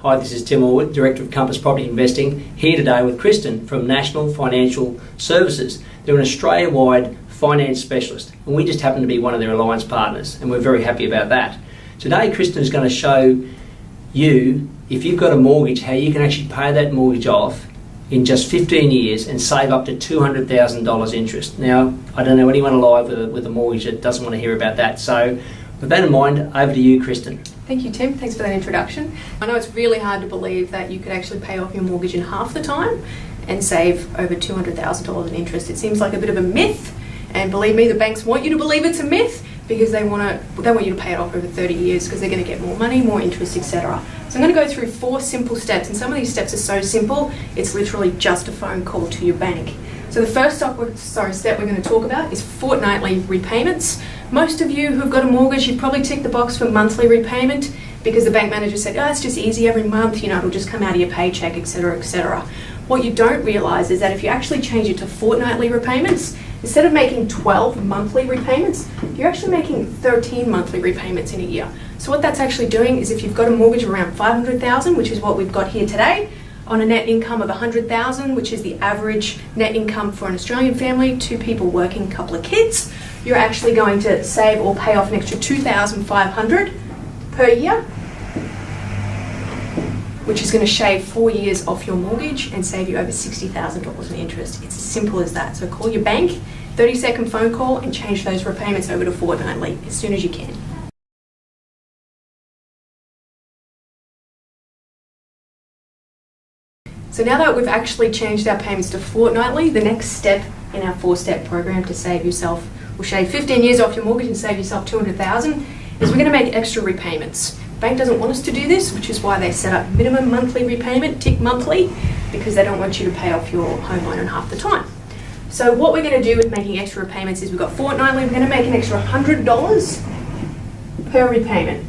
Hi, this is Tim Orwood, Director of Compass Property Investing, here today with Kristen from National Financial Services. They're an Australia-wide finance specialist, and we just happen to be one of their alliance partners, and we're very happy about that. Today, Kristen is going to show you, if you've got a mortgage, how you can actually pay that mortgage off in just 15 years and save up to $200,000 interest. Now, I don't know anyone alive with a mortgage that doesn't want to hear about that, so with that in mind, over to you, Kristen. Thank you, Tim. Thanks for that introduction. I know it's really hard to believe that you could actually pay off your mortgage in half the time and save over $200,000 in interest. It seems like a bit of a myth, and believe me, the banks want you to believe it's a myth because they want you to pay it off over 30 years because they're going to get more money, more interest, etc. So I'm going to go through 4 simple steps, and some of these steps are so simple, it's literally just a phone call to your bank. So the first step we're going to talk about is fortnightly repayments. Most of you who've got a mortgage, you've probably ticked the box for monthly repayment because the bank manager said, oh, it's just easy every month, it'll just come out of your paycheck, etc., etc. What you don't realise is that if you actually change it to fortnightly repayments, instead of making 12 monthly repayments, you're actually making 13 monthly repayments in a year. So what that's actually doing is if you've got a mortgage of around $500,000, which is what we've got here today, on a net income of $100,000, which is the average net income for an Australian family, 2 people working, couple of kids, you're actually going to save or pay off an extra $2,500 per year, which is going to shave 4 years off your mortgage and save you over $60,000 in interest. It's as simple as that. So call your bank, 30-second phone call, and change those repayments over to fortnightly as soon as you can. So now that we've actually changed our payments to fortnightly, the next step in our 4-step program to save yourself, or shave 15 years off your mortgage and save yourself $200,000, is we're going to make extra repayments. The bank doesn't want us to do this, which is why they set up minimum monthly repayment, tick monthly, because they don't want you to pay off your home loan in half the time. So what we're going to do with making extra repayments is we've got fortnightly, we're going to make an extra $100 per repayment.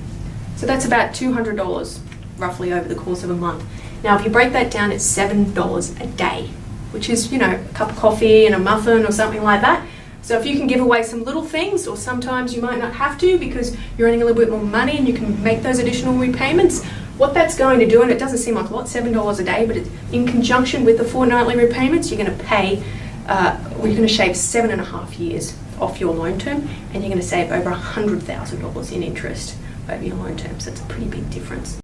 So that's about $200 roughly over the course of a month. Now, if you break that down, it's $7 a day, which is, a cup of coffee and a muffin or something like that. So if you can give away some little things, or sometimes you might not have to because you're earning a little bit more money and you can make those additional repayments, what that's going to do, and it doesn't seem like a lot, $7 a day, but in conjunction with the fortnightly repayments, you're going to pay, you're going to shave 7.5 years off your loan term, and you're going to save over $100,000 in interest over your loan term. So it's a pretty big difference.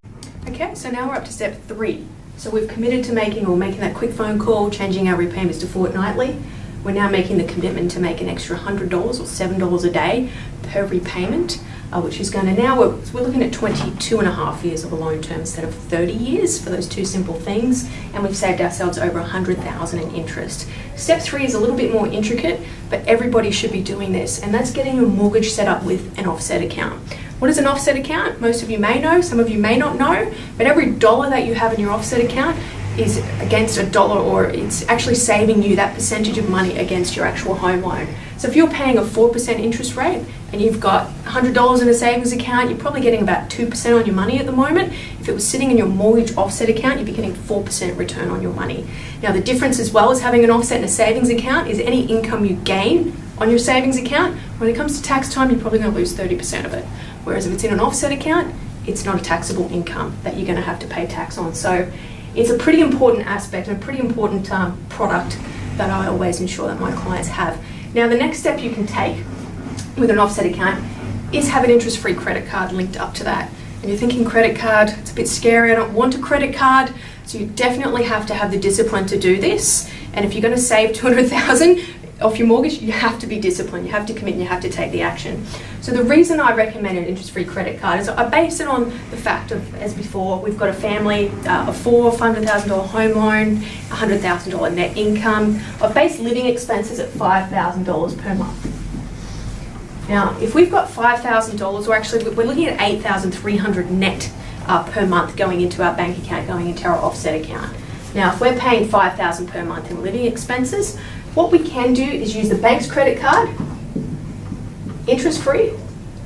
Okay, so now we're up to step 3. So we've committed to making that quick phone call, changing our repayments to fortnightly. We're now making the commitment to make an extra $100 or $7 a day per repayment, which is going to now, we're looking at 22.5 years of a loan term instead of 30 years for those 2 simple things, and we've saved ourselves over $100,000 in interest. Step 3 is a little bit more intricate, but everybody should be doing this, and that's getting your mortgage set up with an offset account. What is an offset account? Most of you may know, some of you may not know, but every dollar that you have in your offset account is against $1, or it's actually saving you that percentage of money against your actual home loan. So if you're paying a 4% interest rate and you've got $100 in a savings account, you're probably getting about 2% on your money at the moment. If it was sitting in your mortgage offset account, you'd be getting 4% return on your money. Now the difference as well as having an offset in a savings account is any income you gain on your savings account, when it comes to tax time, you're probably going to lose 30% of it. Whereas if it's in an offset account, it's not a taxable income that you're going to have to pay tax on. So it's a pretty important aspect and a pretty important product that I always ensure that my clients have. Now, the next step you can take with an offset account is have an interest-free credit card linked up to that. And you're thinking credit card, it's a bit scary, I don't want a credit card. So you definitely have to have the discipline to do this. And if you're going to save $200,000 off your mortgage, you have to be disciplined, you have to commit, and you have to take the action. So the reason I recommend an interest-free credit card is I base it on the fact of, as before, we've got a family, a $500,000 home loan, $100,000 net income. I've based living expenses at $5,000 per month. Now, if we've got $5,000, or actually we're looking at $8,300 net per month going into our bank account, going into our offset account. Now, if we're paying $5,000 per month in living expenses, what we can do is use the bank's credit card, interest-free,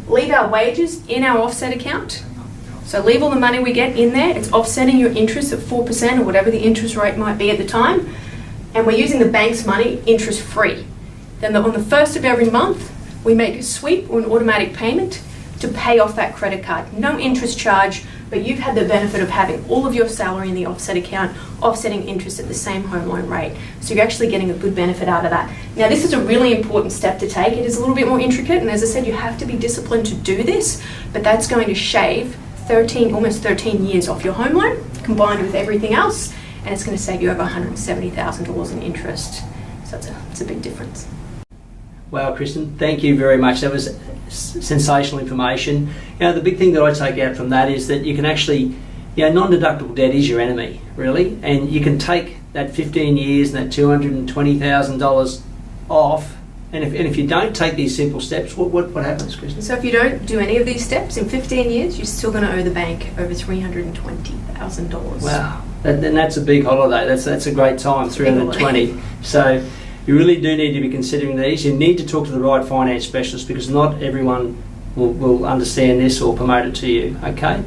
leave our wages in our offset account. So leave all the money we get in there. It's offsetting your interest at 4% or whatever the interest rate might be at the time. And we're using the bank's money interest-free. Then on the first of every month, we make a sweep or an automatic payment to pay off that credit card. No interest charge, but you've had the benefit of having all of your salary in the offset account, offsetting interest at the same home loan rate. So you're actually getting a good benefit out of that. Now, this is a really important step to take. It is a little bit more intricate, and as I said, you have to be disciplined to do this, but that's going to shave almost 13 years off your home loan, combined with everything else, and it's going to save you over $170,000 in interest. So it's a big difference. Wow, Kristen, thank you very much. That was sensational information. The big thing that I take out from that is that you can actually, non-deductible debt is your enemy, really, and you can take that 15 years and that $220,000 off. And if you don't take these simple steps, what happens, Kristen? So if you don't do any of these steps in 15 years, you're still going to owe the bank over $320,000. Wow, and that's a big holiday. That's a great time, 320. So you really do need to be considering these. You need to talk to the right finance specialist because not everyone will understand this or promote it to you, okay?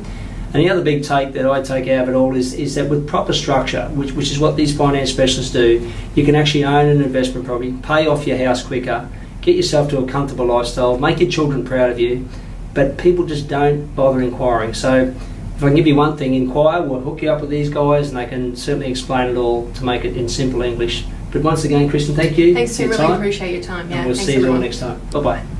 And the other big take that I take out of it all is that with proper structure, which is what these finance specialists do, you can actually own an investment property, pay off your house quicker, get yourself to a comfortable lifestyle, make your children proud of you, but people just don't bother inquiring. So if I can give you one thing, inquire, we'll hook you up with these guys and they can certainly explain it all to make it in simple English. But once again, Kristen, thank you. Thanks, Tim. Really appreciate your time. And we'll see you all next time. Bye-bye.